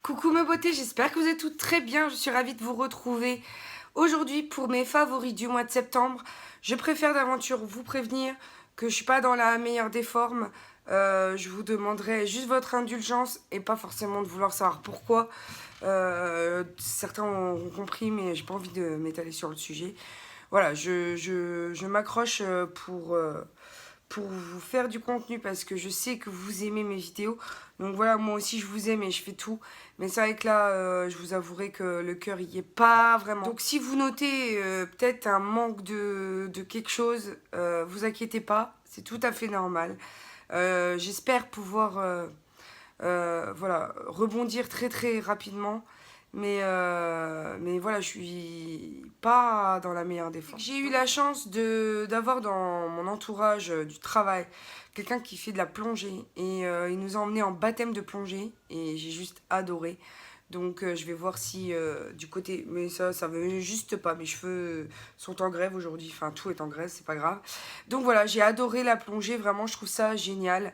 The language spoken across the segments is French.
Coucou mes beautés, j'espère que vous êtes toutes très bien. Je suis ravie de vous retrouver aujourd'hui pour mes favoris du mois de septembre. Je préfère d'aventure vous prévenir que je suis pas dans la meilleure des formes. Je vous demanderai juste votre indulgence et pas forcément de vouloir savoir pourquoi. Certains ont compris, mais j'ai pas envie de m'étaler sur le sujet. Voilà, je m'accroche pour vous faire du contenu parce que je sais que vous aimez mes vidéos. Donc voilà, moi aussi je vous aime et je fais tout. Mais c'est vrai que là, je vous avouerai que le cœur y est pas vraiment. Donc si vous notez peut-être un manque de quelque chose, vous inquiétez pas, c'est tout à fait normal. J'espère pouvoir voilà, rebondir très très rapidement. Mais voilà, je suis pas dans la meilleure des formes. J'ai eu la chance d'avoir dans mon entourage du travail quelqu'un qui fait de la plongée. Et il nous a emmenés en baptême de plongée. Et j'ai juste adoré. Donc je vais voir si du côté... Mais ça veut juste pas. Mes cheveux sont en grève aujourd'hui. Enfin, tout est en grève, c'est pas grave. Donc voilà, j'ai adoré la plongée. Vraiment, je trouve ça génial.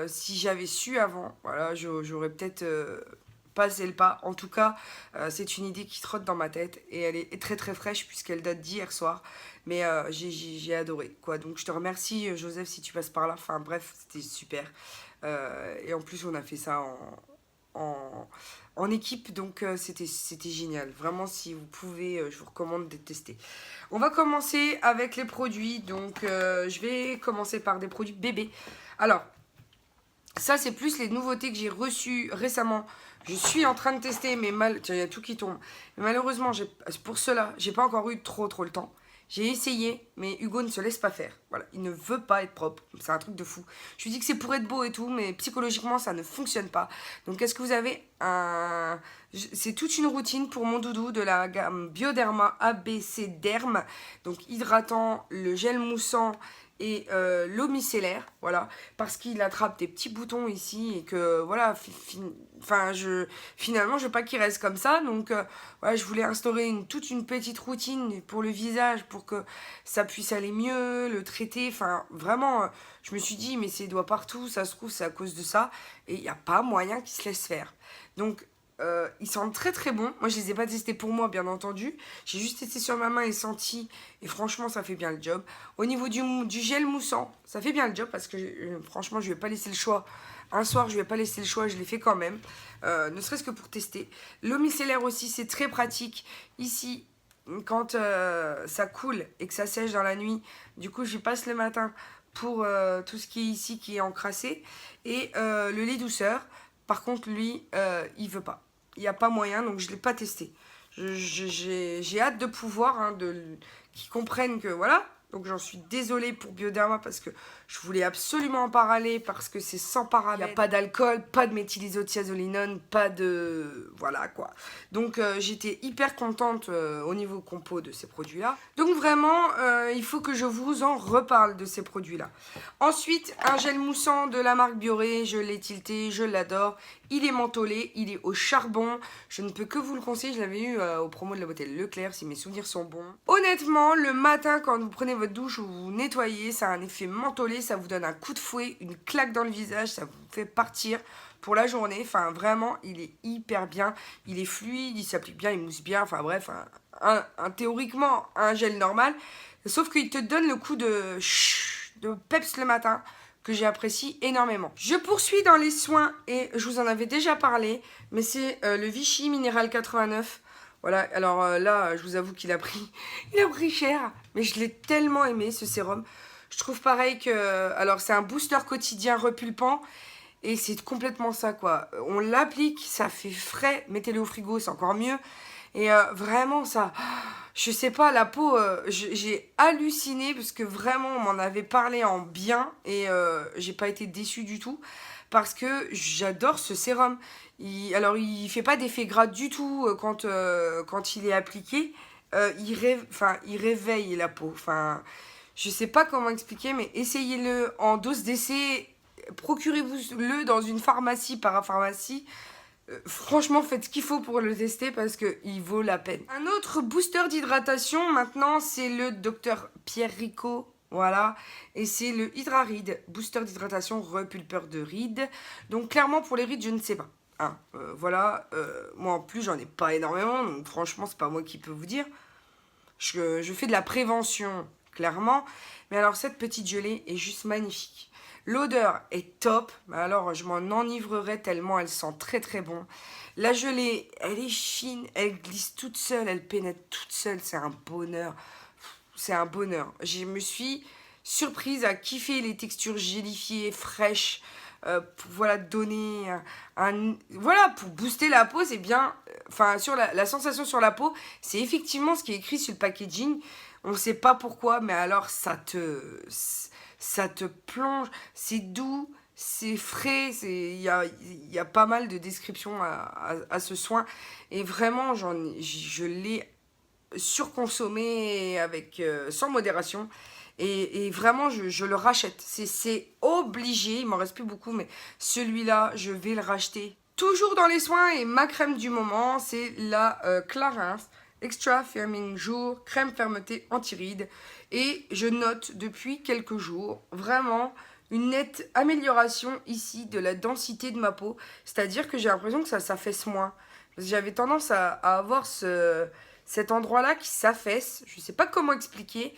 Si j'avais su avant, voilà, j'aurais peut-être passé le pas. En tout cas, c'est une idée qui trotte dans ma tête et elle est très très fraîche puisqu'elle date d'hier soir. Mais j'ai adoré, quoi. Donc je te remercie, Joseph, si tu passes par là. Enfin bref, c'était super. Et en plus, on a fait ça en équipe, donc c'était génial. Vraiment, si vous pouvez, je vous recommande de tester. On va commencer avec les produits. Donc je vais commencer par des produits bébés. Alors, ça, c'est plus les nouveautés que j'ai reçues récemment. Je suis en train de tester, mais tiens, il y a tout qui tombe. Mais malheureusement, pour cela, j'ai pas encore eu trop le temps. J'ai essayé, mais Hugo ne se laisse pas faire. Voilà, il ne veut pas être propre. C'est un truc de fou. Je lui dis que c'est pour être beau et tout, mais psychologiquement, ça ne fonctionne pas. Donc, est-ce que vous avez un... C'est toute une routine pour mon doudou de la gamme Bioderma ABC Derm. Donc, hydratant, le gel moussant et l'eau micellaire, voilà, parce qu'il attrape des petits boutons ici et que voilà, finalement je veux pas qu'il reste comme ça, donc voilà, je voulais instaurer toute une petite routine pour le visage pour que ça puisse aller mieux, le traiter, enfin vraiment, je me suis dit mais c'est doigts partout, ça se trouve c'est à cause de ça et il n'y a pas moyen qu'il se laisse faire. Donc ils sentent très très bon. Moi je les ai pas testés pour moi bien entendu. J'ai juste testé sur ma main et senti. Et franchement ça fait bien le job. Au niveau du gel moussant, ça fait bien le job parce que franchement je vais pas laisser le choix. Un soir je vais pas laisser le choix, je l'ai fait quand même. Ne serait-ce que pour tester. L'eau micellaire aussi c'est très pratique. Ici quand ça coule et que ça sèche dans la nuit, du coup j'y passe le matin pour tout ce qui est ici qui est encrassé. Et le lait douceur, par contre lui il veut pas. Il n'y a pas moyen, donc je ne l'ai pas testé. J'ai hâte de pouvoir, hein, qu'ils comprennent que voilà. Donc j'en suis désolée pour Bioderma parce que je voulais absolument en parler parce que c'est sans parabènes. Il n'y a pas d'alcool, pas de méthylisothiazolinone, pas de... Voilà quoi. Donc j'étais hyper contente au niveau compo de ces produits-là. Donc vraiment, il faut que je vous en reparle de ces produits-là. Ensuite, un gel moussant de la marque Bioré, je l'ai tilté, je l'adore. Il est mentholé, il est au charbon. Je ne peux que vous le conseiller, je l'avais eu au promo de la beauté Leclerc, si mes souvenirs sont bons. Honnêtement, le matin, quand vous prenez votre douche ou vous nettoyez, ça a un effet mentholé, ça vous donne un coup de fouet, une claque dans le visage, ça vous fait partir pour la journée. Enfin, vraiment, il est hyper bien, il est fluide, il s'applique bien, il mousse bien. Enfin bref, théoriquement, un gel normal. Sauf qu'il te donne le coup de peps le matin, que j'apprécie énormément. Je poursuis dans les soins et je vous en avais déjà parlé, mais c'est le Vichy Minéral 89. Voilà, alors là, je vous avoue qu'il a pris cher, mais je l'ai tellement aimé ce sérum. Je trouve pareil que, alors c'est un booster quotidien repulpant et c'est complètement ça quoi. On l'applique, ça fait frais, mettez-le au frigo, c'est encore mieux. Et vraiment ça, je sais pas, la peau, j'ai halluciné parce que vraiment on m'en avait parlé en bien et j'ai pas été déçue du tout parce que j'adore ce sérum. Alors il fait pas d'effet gras du tout quand il est appliqué. Il réveille la peau. Enfin, je sais pas comment expliquer, mais essayez-le en dose d'essai. Procurez-vous-le dans une pharmacie, parapharmacie. Franchement, faites ce qu'il faut pour le tester parce qu'il vaut la peine. Un autre booster d'hydratation, maintenant, c'est le Dr Pierre Rico. Voilà, et c'est le Hydra Ride, booster d'hydratation repulpeur de rides. Donc clairement pour les rides, je ne sais pas. hein. Voilà, moi en plus j'en ai pas énormément, donc franchement c'est pas moi qui peux vous dire. Je fais de la prévention, clairement. Mais alors cette petite gelée est juste magnifique. L'odeur est top, mais alors je m'en enivrerai tellement elle sent très très bon. La gelée, elle est fine, elle glisse toute seule, elle pénètre toute seule, c'est un bonheur. C'est un bonheur. Je me suis surprise à kiffer les textures gélifiées, fraîches, pour voilà, donner voilà, pour booster la peau, c'est bien. Enfin, sur la sensation sur la peau, c'est effectivement ce qui est écrit sur le packaging. On ne sait pas pourquoi, mais alors ça te plonge. C'est doux, c'est frais, il y a pas mal de descriptions à ce soin. Et vraiment, je l'ai surconsommé avec, sans modération. Et vraiment, je le rachète. C'est obligé. Il m'en reste plus beaucoup, mais celui-là, je vais le racheter. Toujours dans les soins, et ma crème du moment, c'est la Clarins Extra Firming Jour, crème fermeté anti-rides. Et je note depuis quelques jours, vraiment, une nette amélioration ici de la densité de ma peau. C'est-à-dire que j'ai l'impression que ça s'affaisse moins. Parce que j'avais tendance à avoir cet endroit-là qui s'affaisse. Je ne sais pas comment expliquer.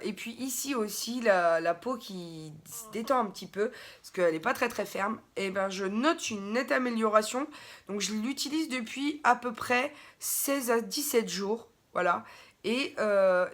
Et puis ici aussi, la peau qui se détend un petit peu, parce qu'elle n'est pas très très ferme. Et ben je note une nette amélioration. Donc je l'utilise depuis à peu près 16 à 17 jours. Voilà. Et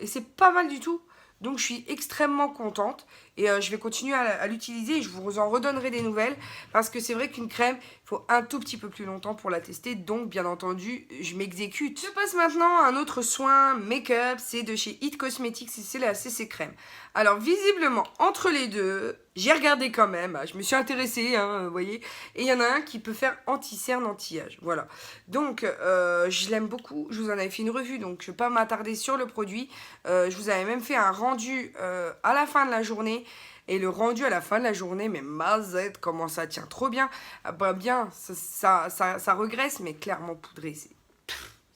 c'est pas mal du tout. Donc je suis extrêmement contente et je vais continuer à l'utiliser et je vous en redonnerai des nouvelles parce que c'est vrai qu'une crème, il faut un tout petit peu plus longtemps pour la tester, donc bien entendu je m'exécute. Je passe maintenant à un autre soin make-up, c'est de chez It Cosmetics et c'est la CC Crème. Alors visiblement entre les deux, j'ai regardé quand même, je me suis intéressée, hein, vous voyez, et il y en a un qui peut faire anti-cerne, anti-âge, voilà. Donc je l'aime beaucoup, je vous en avais fait une revue, donc je ne vais pas m'attarder sur le produit. Je vous avais même fait un rendu à la fin de la journée. Et le rendu à la fin de la journée, mais mazette, comment ça tient trop bien. Ah bah bien, ça regresse, mais clairement poudré,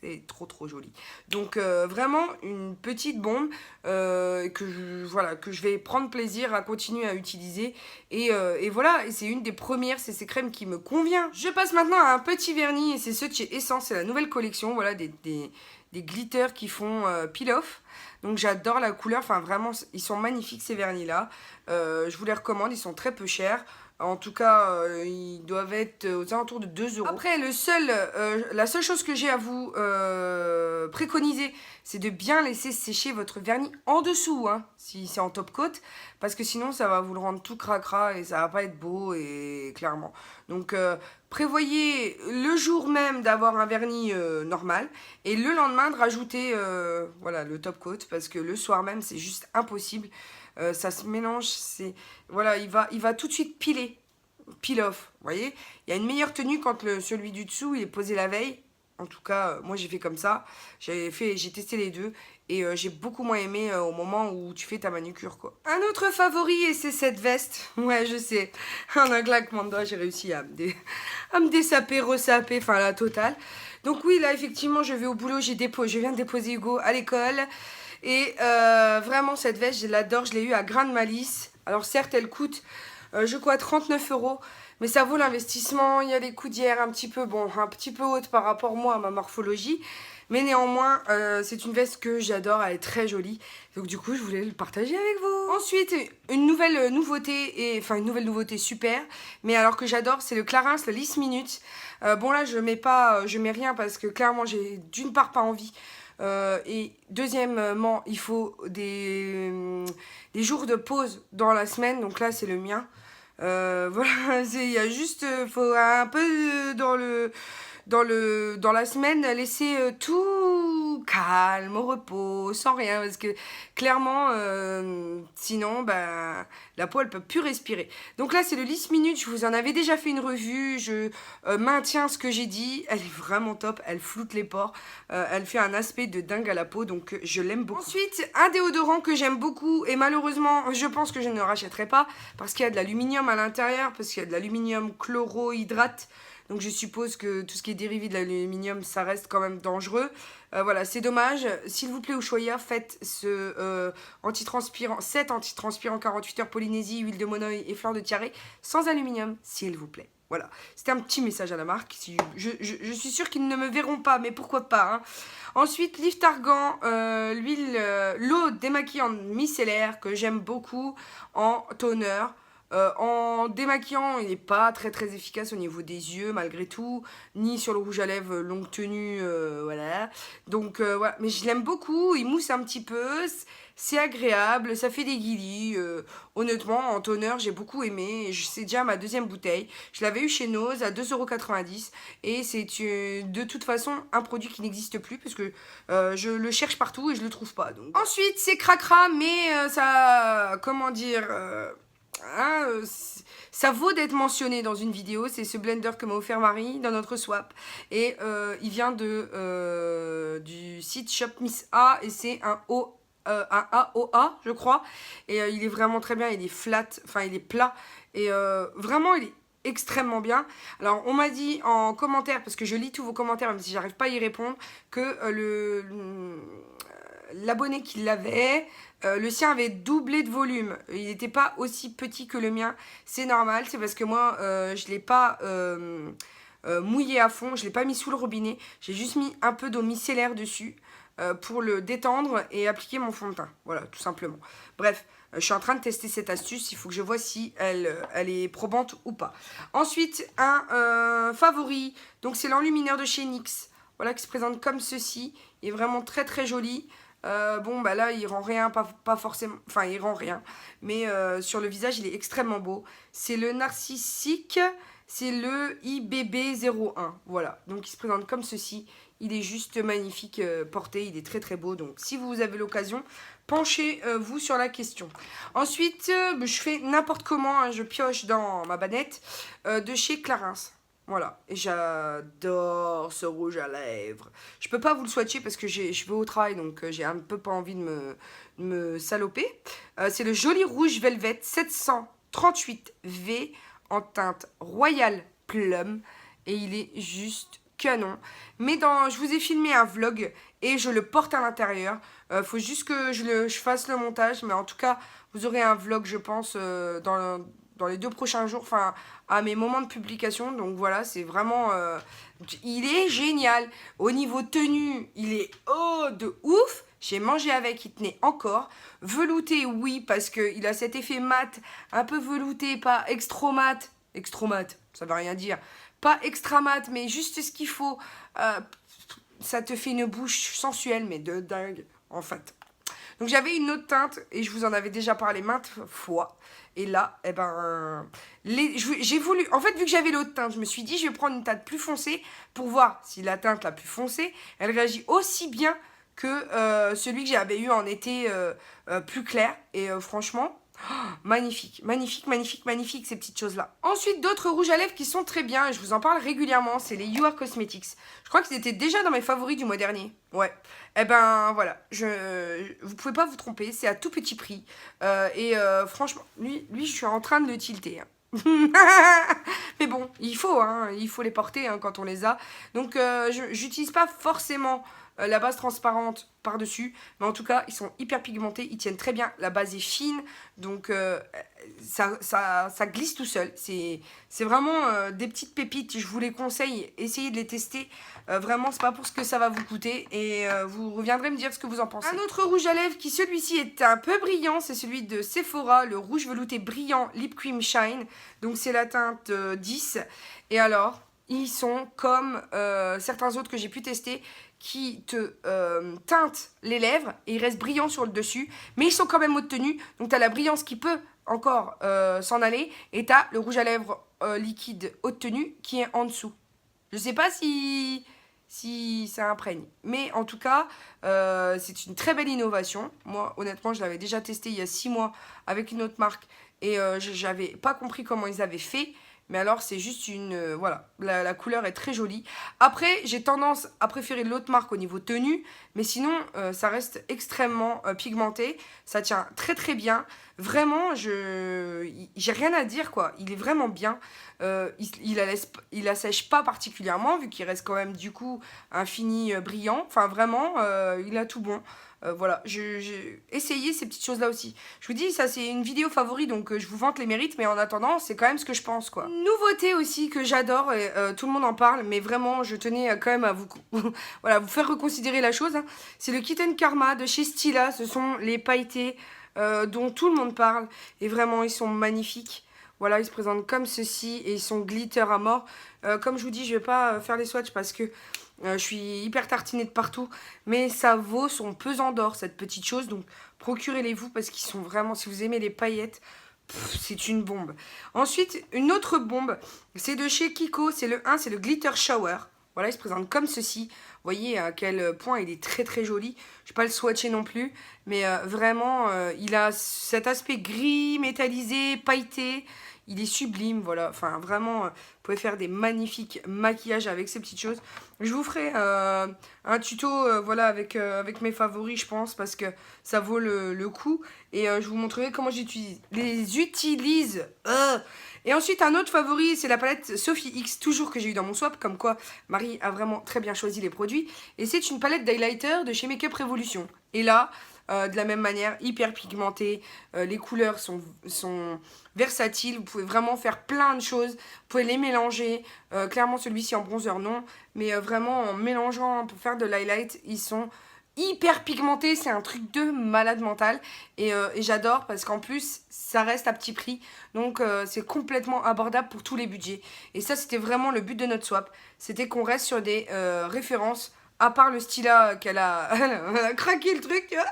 c'est trop trop joli. Donc vraiment une petite bombe voilà, que je vais prendre plaisir à continuer à utiliser. Et voilà, c'est une des premières CC crèmes qui me convient. Je passe maintenant à un petit vernis et c'est ceux de chez Essence, c'est la nouvelle collection. Voilà, des glitters qui font peel-off. Donc j'adore la couleur, enfin vraiment ils sont magnifiques ces vernis là. Je vous les recommande, ils sont très peu chers. En tout cas, ils doivent être aux alentours de 2 euros. Après, la seule chose que j'ai à vous préconiser, c'est de bien laisser sécher votre vernis en dessous, hein, si c'est en top coat, parce que sinon ça va vous le rendre tout cracra et ça va pas être beau, et clairement. Donc prévoyez le jour même d'avoir un vernis normal et le lendemain de rajouter voilà, le top coat, parce que le soir même c'est juste impossible. Ça se mélange, voilà, il va tout de suite peel off, vous voyez. Il y a une meilleure tenue quand celui du dessous il est posé la veille. En tout cas, moi j'ai fait comme ça. J'ai testé les deux et j'ai beaucoup moins aimé au moment où tu fais ta manucure, quoi. Un autre favori, et c'est cette veste. Ouais, je sais. En un claquement de doigts, j'ai réussi à me dessaper, ressaper, enfin la totale. Donc oui, là effectivement, je vais au boulot. Je viens de déposer Hugo à l'école. Et vraiment, cette veste, je l'adore. Je l'ai eue à Grain de Malice. Alors certes, elle coûte, je crois, 39 euros. Mais ça vaut l'investissement. Il y a les coudières un petit peu hautes par rapport, moi, à ma morphologie. Mais néanmoins, c'est une veste que j'adore. Elle est très jolie. Donc du coup, je voulais le partager avec vous. Ensuite, une nouvelle nouveauté, une nouvelle nouveauté super. Mais alors que j'adore, c'est le Clarins, le Lisse Minute. Bon là, je mets rien parce que clairement, j'ai d'une part pas envie. Et deuxièmement, il faut des jours de pause dans la semaine. Donc là, c'est le mien. Voilà, il y a juste, faut un peu dans la semaine laisser tout calme, au repos, sans rien, parce que clairement, sinon, ben, la peau, elle peut plus respirer. Donc là, c'est le Lisse Minute, je vous en avais déjà fait une revue, je maintiens ce que j'ai dit, elle est vraiment top, elle floute les pores, elle fait un aspect de dingue à la peau, donc je l'aime beaucoup. Ensuite, un déodorant que j'aime beaucoup, et malheureusement, je pense que je ne le rachèterai pas, parce qu'il y a de l'aluminium à l'intérieur, parce qu'il y a de l'aluminium chlorohydrate. Donc je suppose que tout ce qui est dérivé de l'aluminium, ça reste quand même dangereux. Voilà, c'est dommage. S'il vous plaît, Ushuaïa, faites cet antitranspirant 48 heures Polynésie, huile de monoï et fleur de tiare sans aluminium, s'il vous plaît. Voilà, c'était un petit message à la marque. Si je suis sûre qu'ils ne me verront pas, mais pourquoi pas. Hein. Ensuite, Lift Argan, l'huile, l'eau démaquillante micellaire que j'aime beaucoup en toner. En démaquillant, il n'est pas très très efficace au niveau des yeux malgré tout, ni sur le rouge à lèvres longue tenue, voilà. Donc voilà, mais je l'aime beaucoup, il mousse un petit peu, c'est agréable, ça fait des guilis. Honnêtement, en toner, j'ai beaucoup aimé, c'est déjà ma deuxième bouteille. Je l'avais eu chez Nose à 2,90 € et c'est de toute façon un produit qui n'existe plus parce que je le cherche partout et je le trouve pas. Donc. Ensuite, c'est cracra, mais ça, comment dire... Hein, ça vaut d'être mentionné dans une vidéo. C'est ce blender que m'a offert Marie dans notre swap. Et il vient du site Shop Miss A. Et c'est un AOA, je crois. Et il est vraiment très bien. Il est flat, enfin il est plat. Et vraiment, il est extrêmement bien. Alors, on m'a dit en commentaire, parce que je lis tous vos commentaires, même si j'arrive pas à y répondre, que l'abonné qui l'avait, le sien avait doublé de volume. Il n'était pas aussi petit que le mien. C'est normal, c'est parce que moi, je ne l'ai pas mouillé à fond. Je ne l'ai pas mis sous le robinet. J'ai juste mis un peu d'eau micellaire dessus pour le détendre et appliquer mon fond de teint. Voilà, tout simplement. Bref, je suis en train de tester cette astuce. Il faut que je vois si elle est probante ou pas. Ensuite, un favori. Donc, c'est l'enlumineur de chez NYX. Voilà, qui se présente comme ceci. Il est vraiment très très joli. Bon, bah là, il rend rien, pas forcément... Enfin, il rend rien. Mais sur le visage, il est extrêmement beau. C'est le Narcissique. C'est le IBB01. Voilà. Donc, il se présente comme ceci. Il est juste magnifique porté. Il est très, très beau. Donc, si vous avez l'occasion, penchez-vous sur la question. Ensuite, je fais n'importe comment. Hein, je pioche dans ma banette de chez Clarins. Voilà, et j'adore ce rouge à lèvres. Je peux pas vous le swatcher parce que je vais au travail, donc j'ai un peu pas envie de me saloper. C'est le Joli Rouge Velvet 738V en teinte Royal Plum. Et il est juste canon. Mais je vous ai filmé un vlog et je le porte à l'intérieur. Faut juste que je fasse le montage, mais en tout cas, vous aurez un vlog, je pense, dans les 2 prochains jours, enfin à mes moments de publication. Donc voilà, c'est vraiment il est génial. Au niveau tenue, il est de ouf. J'ai mangé avec, il tenait encore. Velouté, oui, parce qu'il a cet effet mat, un peu velouté, pas extra mat. Extra mat, ça veut rien dire. Pas extra mat, mais juste ce qu'il faut. Ça te fait une bouche sensuelle, mais de dingue, en fait. Donc j'avais une autre teinte, et je vous en avais déjà parlé maintes fois. Et là, eh ben, j'ai voulu... En fait, vu que j'avais l'autre teinte, je me suis dit, je vais prendre une teinte plus foncée pour voir si la teinte la plus foncée, elle réagit aussi bien que celui que j'avais eu en été plus clair. Et franchement, magnifique, magnifique, magnifique, magnifique, ces petites choses-là. Ensuite, d'autres rouges à lèvres qui sont très bien, et je vous en parle régulièrement, c'est les You Are Cosmetics. Je crois qu'ils étaient déjà dans mes favoris du mois dernier. Ouais. Eh ben, voilà. Vous pouvez pas vous tromper, c'est à tout petit prix. Franchement, lui, je suis en train de le tilter. Hein. Mais bon, il faut les porter hein, quand on les a. Donc, j'utilise pas forcément la base transparente par-dessus. Mais en tout cas, ils sont hyper pigmentés. Ils tiennent très bien. La base est fine. Donc, ça glisse tout seul. C'est vraiment des petites pépites. Je vous les conseille. Essayez de les tester. Vraiment, c'est pas pour ce que ça va vous coûter. Et vous reviendrez me dire ce que vous en pensez. Un autre rouge à lèvres qui, celui-ci, est un peu brillant. C'est celui de Sephora. Le rouge velouté brillant Lip Cream Shine. Donc, c'est la teinte 10. Et alors, ils sont comme certains autres que j'ai pu tester, qui te teintent les lèvres et ils restent brillants sur le dessus, mais ils sont quand même haute tenue, donc tu as la brillance qui peut encore s'en aller, et tu as le rouge à lèvres liquide haute tenue qui est en dessous. Je sais pas si ça imprègne, mais en tout cas, c'est une très belle innovation. Moi, honnêtement, je l'avais déjà testé il y a 6 mois avec une autre marque, et j'avais pas compris comment ils avaient fait. Mais alors, c'est juste une... voilà, la couleur est très jolie. Après, j'ai tendance à préférer l'autre marque au niveau tenue. Mais sinon, ça reste extrêmement pigmenté. Ça tient très très bien. Vraiment, j'ai rien à dire, quoi. Il est vraiment bien. Il assèche pas particulièrement, vu qu'il reste quand même, du coup, un fini brillant. Enfin, vraiment, il a tout bon. Voilà, j'ai essayé ces petites choses là aussi. Je vous dis, ça c'est une vidéo favori, donc je vous vante les mérites, mais en attendant c'est quand même ce que je pense quoi. Nouveauté aussi que j'adore, et tout le monde en parle, mais vraiment je tenais quand même à vous, voilà, vous faire reconsidérer la chose, hein. C'est le Kitten Karma de chez Stila. Ce sont les pailletés dont tout le monde parle, et vraiment ils sont magnifiques. Voilà, ils se présentent comme ceci et ils sont glitter à mort. Comme je vous dis, je vais pas faire les swatchs parce que je suis hyper tartinée de partout. Mais ça vaut son pesant d'or, cette petite chose. Donc procurez-les-vous parce qu'ils sont vraiment, si vous aimez les paillettes, c'est une bombe. Ensuite, une autre bombe, c'est de chez Kiko. C'est le 1, c'est le Glitter Shower. Voilà, il se présente comme ceci. Vous voyez à quel point il est très très joli. Je ne vais pas le swatcher non plus. Mais vraiment, il a cet aspect gris, métallisé, pailleté. Il est sublime, voilà. Enfin, vraiment, vous pouvez faire des magnifiques maquillages avec ces petites choses. Je vous ferai un tuto, voilà, avec mes favoris, je pense, parce que ça vaut le coup. Et je vous montrerai comment les utilise. Et ensuite, un autre favori, c'est la palette Sophie X, toujours que j'ai eu dans mon swap, comme quoi Marie a vraiment très bien choisi les produits. Et c'est une palette d'highlighter de chez Makeup Revolution. Et là, de la même manière, hyper pigmentée, les couleurs sont versatiles, vous pouvez vraiment faire plein de choses, vous pouvez les mélanger, clairement celui-ci en bronzer non, mais vraiment en mélangeant pour faire de l'highlight, ils sont hyper pigmentés, c'est un truc de malade mental, et j'adore parce qu'en plus ça reste à petit prix, donc c'est complètement abordable pour tous les budgets, et ça c'était vraiment le but de notre swap, c'était qu'on reste sur des références. À part le styla qu'elle a, elle a craqué le truc, tu vois.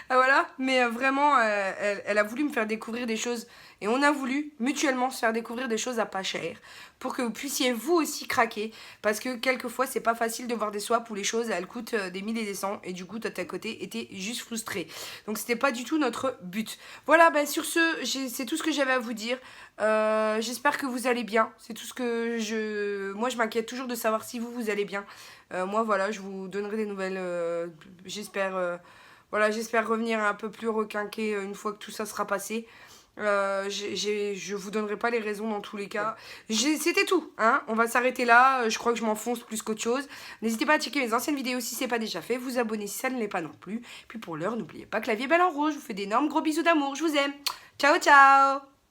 Voilà, mais vraiment, elle a voulu me faire découvrir des choses. Et on a voulu mutuellement se faire découvrir des choses à pas cher. Pour que vous puissiez vous aussi craquer. Parce que quelquefois, c'est pas facile de voir des swaps où les choses, elles coûtent des 1000 et des cents. Et du coup, toi, de ta côté, était juste frustré. Donc, c'était pas du tout notre but. Voilà, bah, sur ce, c'est tout ce que j'avais à vous dire. J'espère que vous allez bien. C'est tout ce que moi, je m'inquiète toujours de savoir si vous allez bien. Moi, voilà, je vous donnerai des nouvelles. J'espère voilà, j'espère revenir un peu plus requinqué une fois que tout ça sera passé. Je vous donnerai pas les raisons dans tous les cas. C'était tout, hein. On va s'arrêter là. Je crois que je m'enfonce plus qu'autre chose. N'hésitez pas à checker mes anciennes vidéos si c'est pas déjà fait. Vous abonner si ça ne l'est pas non plus. Puis pour l'heure, n'oubliez pas que la vie est belle en rose. Je vous fais d'énormes gros bisous d'amour. Je vous aime. Ciao, ciao.